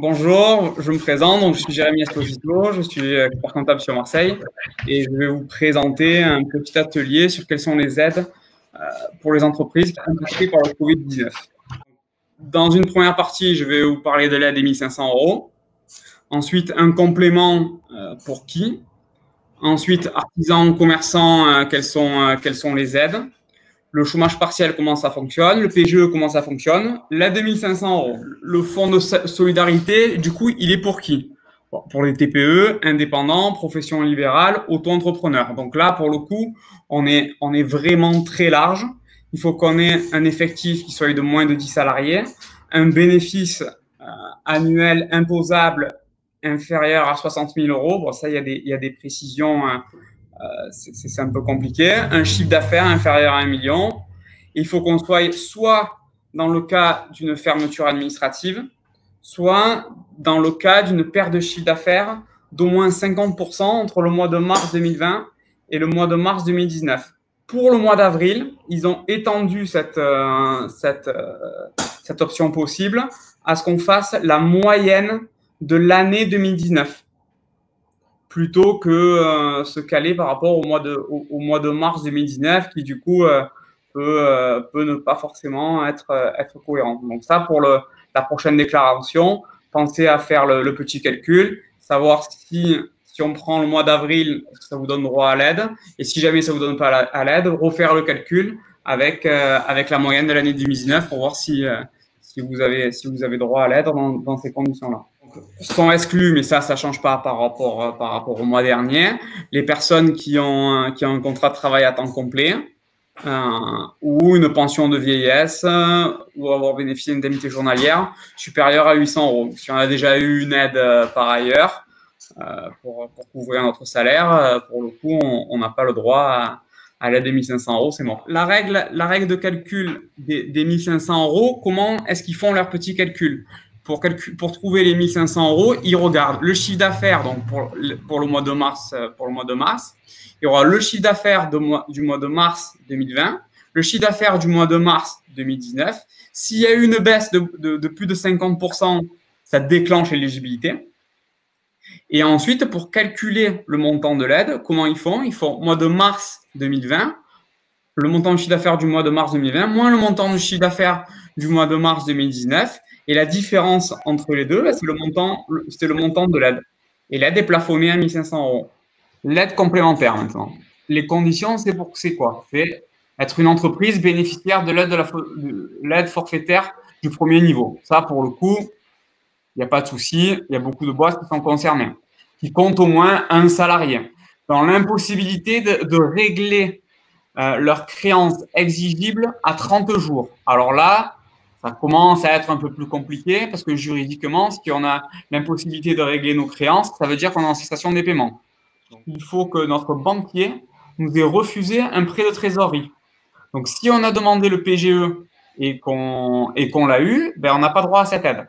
Bonjour, je me présente, donc je suis Jérémy Esposito, je suis expert comptable sur Marseille et je vais vous présenter un petit atelier sur quelles sont les aides pour les entreprises qui sont touchées par le Covid-19. Dans une première partie, je vais vous parler de l'aide des 1 500 euros. Ensuite, un complément pour qui. Ensuite, artisans, commerçants, quelles sont les aides. Le chômage partiel, comment ça fonctionne. Le PGE, comment ça fonctionne. L'aide de 1 500 euros. Le fonds de solidarité, du coup, il est pour qui? Pour les TPE, indépendants, professions libérales, auto-entrepreneurs. Donc là, pour le coup, on est vraiment très large. Il faut qu'on ait un effectif qui soit de moins de 10 salariés, un bénéfice annuel imposable inférieur à 60 000 euros. Bon, ça, il y a des précisions, c'est un peu compliqué. Un chiffre d'affaires inférieur à 1 million. Il faut qu'on soit soit dans le cas d'une fermeture administrative, soit dans le cas d'une perte de chiffre d'affaires d'au moins 50% entre le mois de mars 2020 et le mois de mars 2019. Pour le mois d'avril, ils ont étendu cette option possible à ce qu'on fasse la moyenne de l'année 2019 plutôt que se caler par rapport au mois de mars 2019 qui du coup peut ne pas forcément être cohérent. Donc ça, pour la prochaine déclaration, pensez à faire le petit calcul, savoir si on prend le mois d'avril, ça vous donne droit à l'aide, et si jamais ça vous donne pas à l'aide, refaire le calcul avec la moyenne de l'année 2019 pour voir si vous avez droit à l'aide dans ces conditions-là. Sont exclus, mais ça change pas par rapport au mois dernier, les personnes qui ont un contrat de travail à temps complet, ou une pension de vieillesse, ou avoir bénéficié d'une indemnité journalière supérieure à 800 euros. Si on a déjà eu une aide par ailleurs pour couvrir notre salaire, pour le coup, on n'a pas le droit à l'aide des 1 500 euros, c'est mort. La règle de calcul des 1 500 euros, comment est-ce qu'ils font leur petit calcul? Pour trouver les 1 500 euros, ils regardent le chiffre d'affaires donc pour le mois de mars. Il y aura le chiffre d'affaires du mois de mars 2020, le chiffre d'affaires du mois de mars 2019. S'il y a eu une baisse de plus de 50%, ça déclenche l'éligibilité. Et ensuite, pour calculer le montant de l'aide, comment ils font? Ils font mois de mars 2020, le montant de chiffre d'affaires du mois de mars 2020, moins le montant de chiffre d'affaires du mois de mars 2019. Et la différence entre les deux, c'est le montant de l'aide. Et l'aide est plafonnée à 1 500 euros. L'aide complémentaire maintenant. Les conditions, c'est quoi? C'est être une entreprise bénéficiaire de l'aide forfaitaire du premier niveau. Ça, pour le coup, il n'y a pas de souci. Il y a beaucoup de boîtes qui sont concernées, qui comptent au moins un salarié. Dans l'impossibilité de régler leurs créances exigibles à 30 jours. Alors là, ça commence à être un peu plus compliqué parce que juridiquement, si on a l'impossibilité de régler nos créances, ça veut dire qu'on est en cessation des paiements. Il faut que notre banquier nous ait refusé un prêt de trésorerie. Donc, si on a demandé le PGE et qu'on l'a eu, ben, on n'a pas droit à cette aide.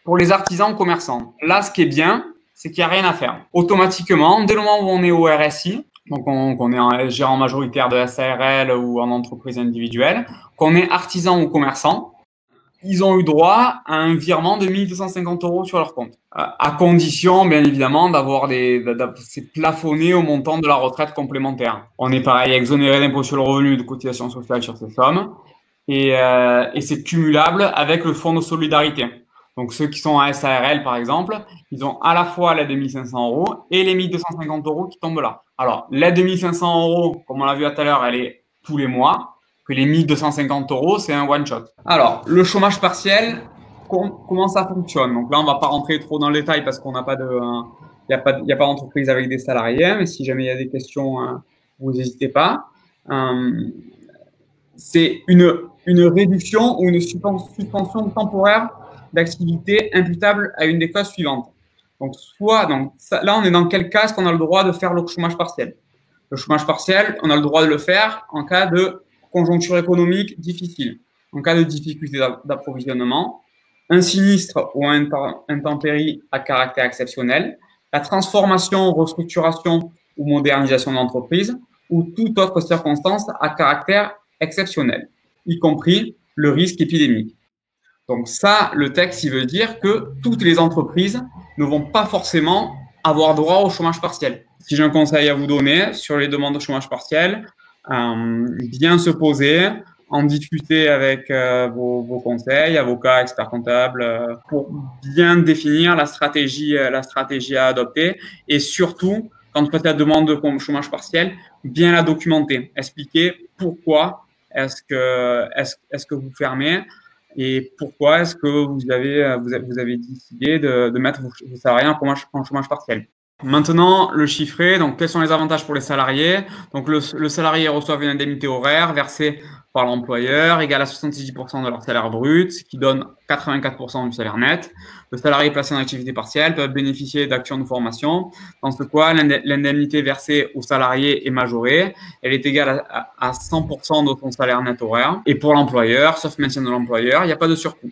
Pour les artisans commerçants, là, ce qui est bien, c'est qu'il n'y a rien à faire. Automatiquement, dès le moment où on est au RSI, donc qu'on est en gérant majoritaire de SARL ou en entreprise individuelle, qu'on est artisan ou commerçant, ils ont eu droit à un virement de 1 250 euros sur leur compte, à condition, bien évidemment, c'est plafonné au montant de la retraite complémentaire. On est pareil exonéré d'impôt sur le revenu, de cotisation sociale sur ces sommes, et c'est cumulable avec le fonds de solidarité. Donc, ceux qui sont en SARL, par exemple, ils ont à la fois l'aide de 1 500 euros et les 1 250 euros qui tombent là. Alors, l'aide de 1 500 euros, comme on l'a vu tout à l'heure, elle est tous les mois. Que les 1 250 euros, c'est un one-shot. Alors, le chômage partiel, comment ça fonctionne? Donc là, on ne va pas rentrer trop dans le détail parce qu'on n'a pas il n'y a pas d'entreprise avec des salariés. Mais si jamais il y a des questions, vous n'hésitez pas. C'est une réduction ou une suspension temporaire d'activité imputable à une des causes suivantes. Donc, là, on est dans quel cas est-ce qu'on a le droit de faire le chômage partiel? Le chômage partiel, on a le droit de le faire en cas de conjoncture économique difficile, en cas de difficulté d'approvisionnement, un sinistre ou un intempérie à caractère exceptionnel, la transformation, restructuration ou modernisation de l'entreprise, ou toute autre circonstance à caractère exceptionnel, y compris le risque épidémique. Donc ça, le texte, il veut dire que toutes les entreprises ne vont pas forcément avoir droit au chômage partiel. Si j'ai un conseil à vous donner sur les demandes de chômage partiel, bien se poser, en discuter avec vos conseils, avocats, experts comptables, pour bien définir la stratégie à adopter et surtout, quand vous faites la demande de chômage partiel, bien la documenter, expliquer pourquoi est-ce que vous fermez et pourquoi est-ce que vous avez décidé de mettre vos salariés en chômage partiel. Maintenant, le chiffré, donc quels sont les avantages pour les salariés? Donc le salarié reçoit une indemnité horaire versée par l'employeur égale à 70% de leur salaire brut, ce qui donne 84% du salaire net. Le salarié placé en activité partielle peut bénéficier d'actions de formation, dans ce cas, l'indemnité versée au salarié est majorée. Elle est égale à 100% de son salaire net horaire. Et pour l'employeur, sauf maintien de l'employeur, il n'y a pas de surcoût.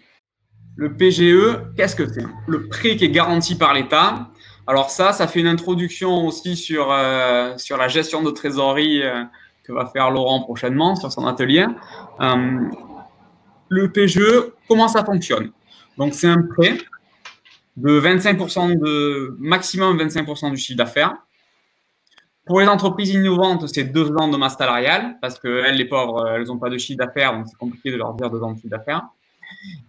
Le PGE, qu'est-ce que c'est? Le prêt qui est garanti par l'État. Alors ça fait une introduction aussi sur la gestion de trésorerie que va faire Laurent prochainement sur son atelier. Le PGE, comment ça fonctionne? Donc c'est un prêt de 25% maximum 25% du chiffre d'affaires. Pour les entreprises innovantes, c'est 2 ans de masse salariale parce que elles, les pauvres, elles n'ont pas de chiffre d'affaires, donc c'est compliqué de leur dire 2 ans de chiffre d'affaires.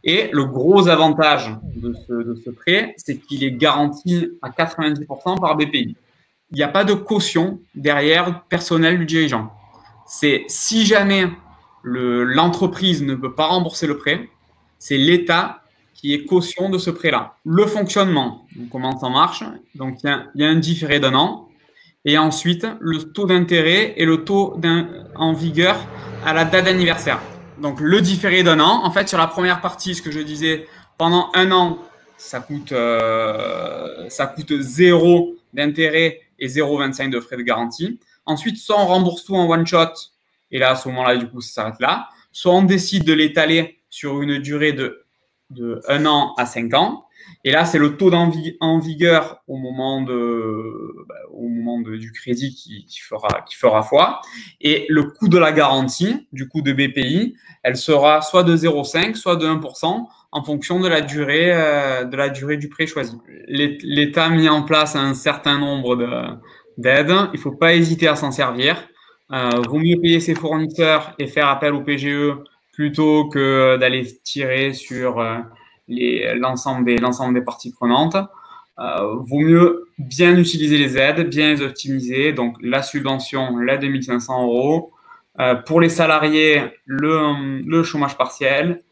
Et le gros avantage de ce prêt, c'est qu'il est garanti à 90% par BPI. Il n'y a pas de caution derrière personnel du dirigeant. C'est si jamais l'entreprise ne peut pas rembourser le prêt, c'est l'État qui est caution de ce prêt-là. Le fonctionnement, comment ça marche? Donc, il y a un différé d'1 an. Et ensuite, le taux d'intérêt et le taux en vigueur à la date d'anniversaire. Donc, le différé d'1 an, en fait, sur la première partie, ce que je disais, pendant 1 an, ça coûte 0 d'intérêt et 0,25 de frais de garantie. Ensuite, soit on rembourse tout en one shot, et là, à ce moment-là, du coup, ça s'arrête là. Soit on décide de l'étaler sur une durée de 1 an à 5 ans. Et là, c'est le taux en vigueur au moment du crédit qui fera foi. Et le coût de la garantie, du coût de BPI, elle sera soit de 0,5, soit de 1% en fonction de la durée du prêt choisi. L'État a mis en place un certain nombre d'aides. Il ne faut pas hésiter à s'en servir. Vaut mieux payer ses fournisseurs et faire appel au PGE plutôt que d'aller tirer sur l'ensemble des parties prenantes. Vaut mieux bien utiliser les aides, bien les optimiser. Donc, la subvention, l'aide de 1 500 €. Pour les salariés, le chômage partiel.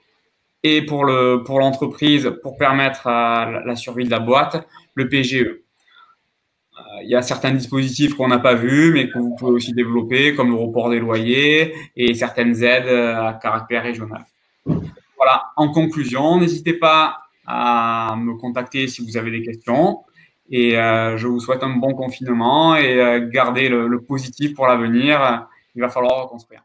Et pour l'entreprise, pour permettre à la survie de la boîte, le PGE. Il y a certains dispositifs qu'on n'a pas vus, mais que vous pouvez aussi développer, comme le report des loyers et certaines aides à caractère régional. Voilà, en conclusion, n'hésitez pas à me contacter si vous avez des questions. Et je vous souhaite un bon confinement et gardez le positif pour l'avenir. Il va falloir reconstruire.